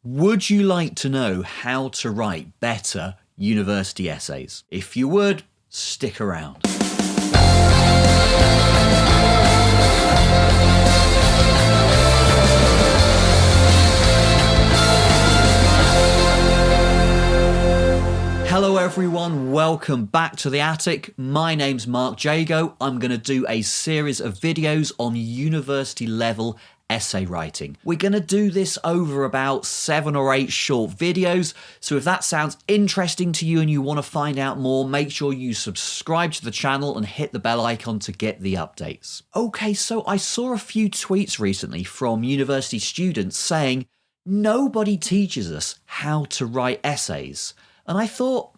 Would you like to know how to write better university essays? If you would, stick around. Hello everyone, welcome back to the attic. My name's Mark Jago. I'm going to do a series of videos on university level essay writing. We're going to do this over about 7 or 8 short videos, so if that sounds interesting to you and you want to find out more, make sure you subscribe to the channel and hit the bell icon to get the updates. Okay, so I saw a few tweets recently from university students saying, nobody teaches us how to write essays. And I thought,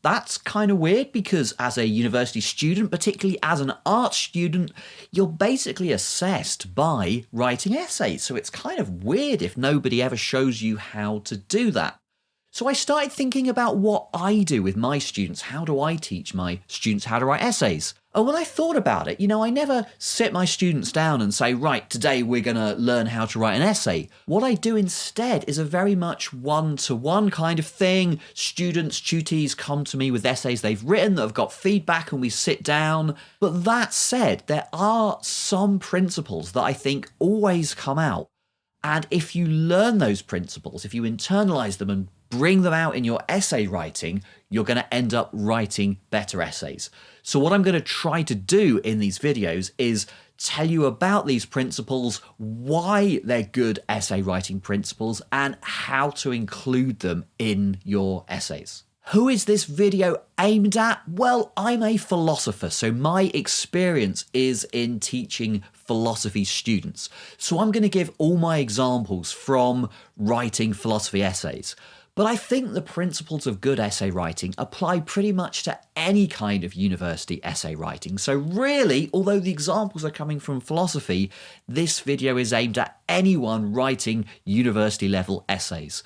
that's kind of weird because as a university student, particularly as an art student, you're basically assessed by writing essays. So it's kind of weird if nobody ever shows you how to do that. So I started thinking about what I do with my students. How do I teach my students how to write essays? And when I thought about it, I never sit my students down and say, right, today we're going to learn how to write an essay. What I do instead is a very much one-to-one kind of thing. Students, tutees come to me with essays they've written that have got feedback and we sit down. But that said, there are some principles that I think always come out. And if you learn those principles, if you internalize them and bring them out in your essay writing, you're going to end up writing better essays. So what I'm going to try to do in these videos is tell you about these principles, why they're good essay writing principles, and how to include them in your essays. Who is this video aimed at? Well, I'm a philosopher, so my experience is in teaching philosophy students. So I'm going to give all my examples from writing philosophy essays. But I think the principles of good essay writing apply pretty much to any kind of university essay writing. So really, although the examples are coming from philosophy, this video is aimed at anyone writing university level essays.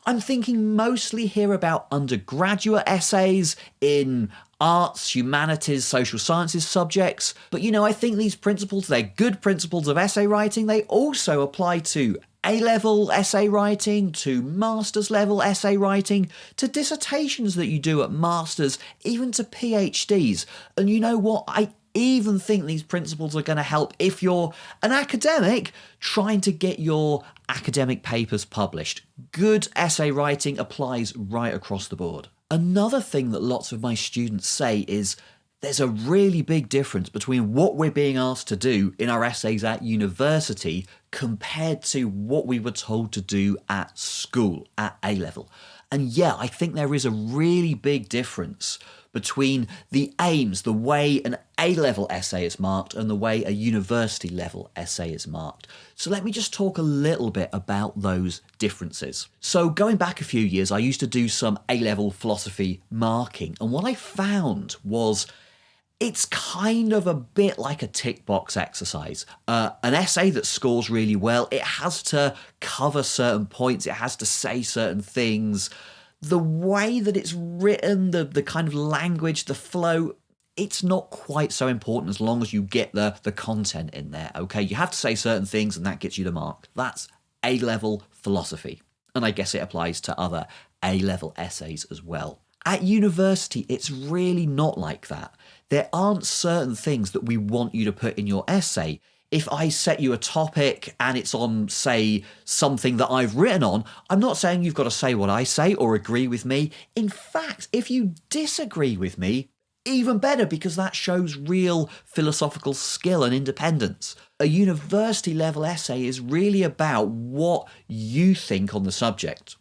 I'm thinking mostly here about undergraduate essays in arts, humanities, social sciences subjects. But I think these principles, they're good principles of essay writing. They also apply to A-level essay writing, to master's level essay writing, to dissertations that you do at masters, even to PhDs. And you know what? I even think these principles are going to help if you're an academic trying to get your academic papers published. Good essay writing applies right across the board. Another thing that lots of my students say is there's a really big difference between what we're being asked to do in our essays at university compared to what we were told to do at school, at A-level. And yeah, I think there is a really big difference between the aims, the way an A-level essay is marked and the way a university level essay is marked. So let me just talk a little bit about those differences. So going back a few years, I used to do some A-level philosophy marking, and what I found was it's kind of a bit like a tick box exercise. An essay that scores really well, it has to cover certain points, it has to say certain things. The way that it's written, the kind of language, the flow, it's not quite so important as long as you get the content in there, okay? You have to say certain things and that gets you the mark. That's A-level philosophy. And I guess it applies to other A-level essays as well. At university, it's really not like that. There aren't certain things that we want you to put in your essay. If I set you a topic and it's on, say, something that I've written on, I'm not saying you've got to say what I say or agree with me. In fact, if you disagree with me, even better, because that shows real philosophical skill and independence. A university level essay is really about what you think on the subject.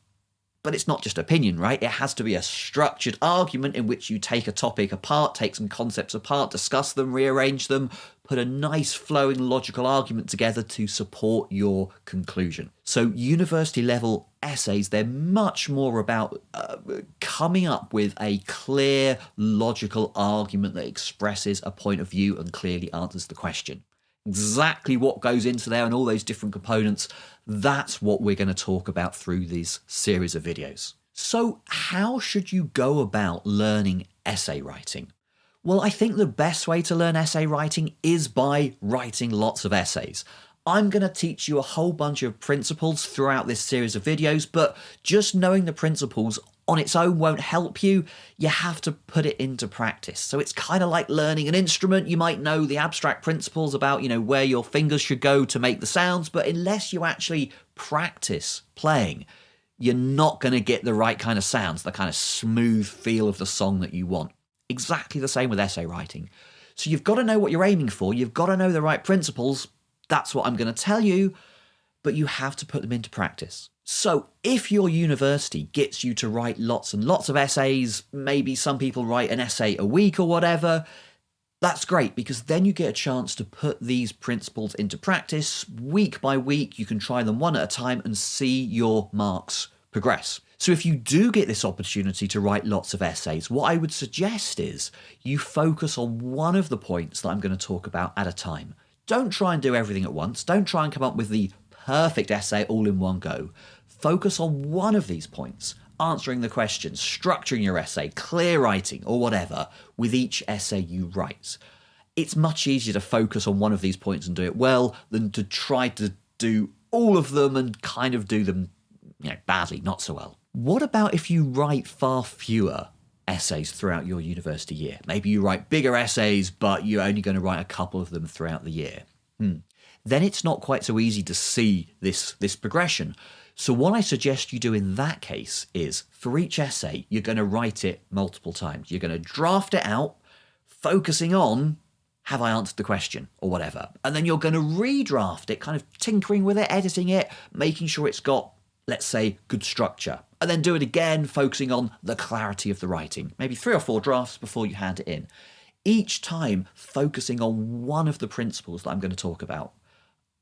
But it's not just opinion, right? It has to be a structured argument in which you take a topic apart, take some concepts apart, discuss them, rearrange them, put a nice flowing logical argument together to support your conclusion. So university level essays, they're much more about coming up with a clear logical argument that expresses a point of view and clearly answers the question. Exactly what goes into there and all those different components, that's what we're going to talk about through this series of videos. So how should you go about learning essay writing? Well, I think the best way to learn essay writing is by writing lots of essays. I'm going to teach you a whole bunch of principles throughout this series of videos, but just knowing the principles on its own won't help you. You have to put it into practice. So it's kind of like learning an instrument. You might know the abstract principles about, where your fingers should go to make the sounds, but unless you actually practice playing, you're not going to get the right kind of sounds, the kind of smooth feel of the song that you want. Exactly the same with essay writing. So you've got to know what you're aiming for. You've got to know the right principles. That's what I'm going to tell you, but you have to put them into practice. So if your university gets you to write lots and lots of essays, maybe some people write an essay a week or whatever, that's great, because then you get a chance to put these principles into practice week by week. You can try them one at a time and see your marks progress. So if you do get this opportunity to write lots of essays, what I would suggest is you focus on one of the points that I'm going to talk about at a time. Don't try and do everything at once. Don't try and come up with the perfect essay all in one go. Focus on one of these points, answering the questions, structuring your essay, clear writing, or whatever, with each essay you write. It's much easier to focus on one of these points and do it well than to try to do all of them and kind of do them, badly, not so well. What about if you write far fewer essays throughout your university year? Maybe you write bigger essays, but you're only going to write a couple of them throughout the year. Then it's not quite so easy to see this progression. So what I suggest you do in that case is, for each essay, you're going to write it multiple times. You're going to draft it out, focusing on, have I answered the question, or whatever. And then you're going to redraft it, kind of tinkering with it, editing it, making sure it's got, let's say, good structure. And then do it again, focusing on the clarity of the writing. Maybe 3 or 4 drafts before you hand it in. Each time focusing on one of the principles that I'm going to talk about.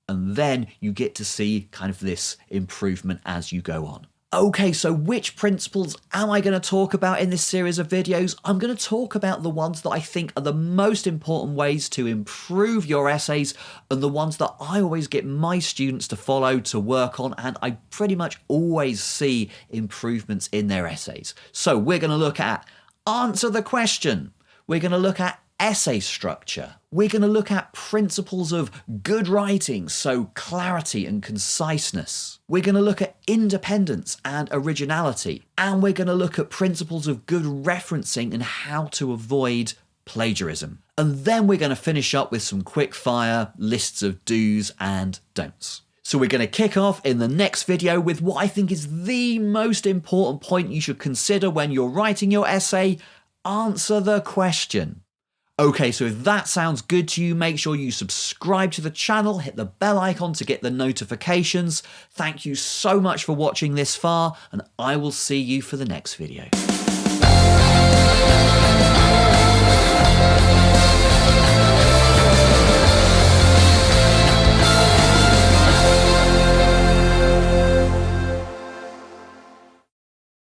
And then you get to see kind of this improvement as you go on. Okay, so which principles am I going to talk about in this series of videos? I'm going to talk about the ones that I think are the most important ways to improve your essays, and the ones that I always get my students to follow, to work on, and I pretty much always see improvements in their essays. So we're going to look at answer the question. We're going to look at essay structure. We're going to look at principles of good writing, so clarity and conciseness. We're going to look at independence and originality. And we're going to look at principles of good referencing and how to avoid plagiarism. And then we're going to finish up with some quick fire lists of do's and don'ts. So we're going to kick off in the next video with what I think is the most important point you should consider when you're writing your essay: answer the question. Okay, so if that sounds good to you, make sure you subscribe to the channel, hit the bell icon to get the notifications. Thank you so much for watching this far, and I will see you for the next video.